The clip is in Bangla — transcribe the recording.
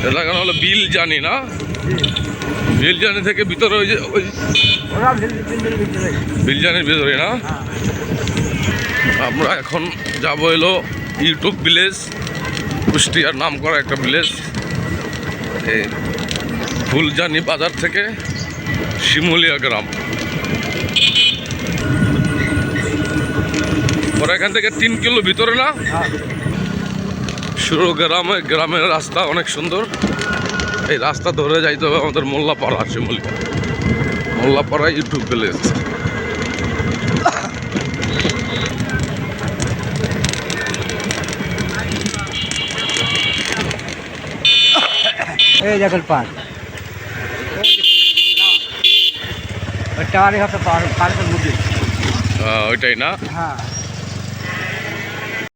এলাকা হলো বিল জানি না, বিল জানি থেকে ভিতরে ওই যে ওই বিল জানির ভিতরে না। আমরা এখন যাব এলো ইউটিউব ভিলেজ, কুষ্টিয়ার নাম করা একটা ভিলেজ। এই ফুলজানি বাজার থেকে শিমুলিয়া গ্রাম, ওরা এখান থেকে 3 কিলো ভিতরে না। শুরু গ্রামে, গ্রামের রাস্তা অনেক সুন্দর। এই রাস্তা ধরে যাইতে হবে আমাদের মোল্লাপাড়া, শিমুলিয়া মোল্লাপাড়া ইউটিউব ভিলেজ। এই দেখেন পার ওইটাই না। হ্যাঁ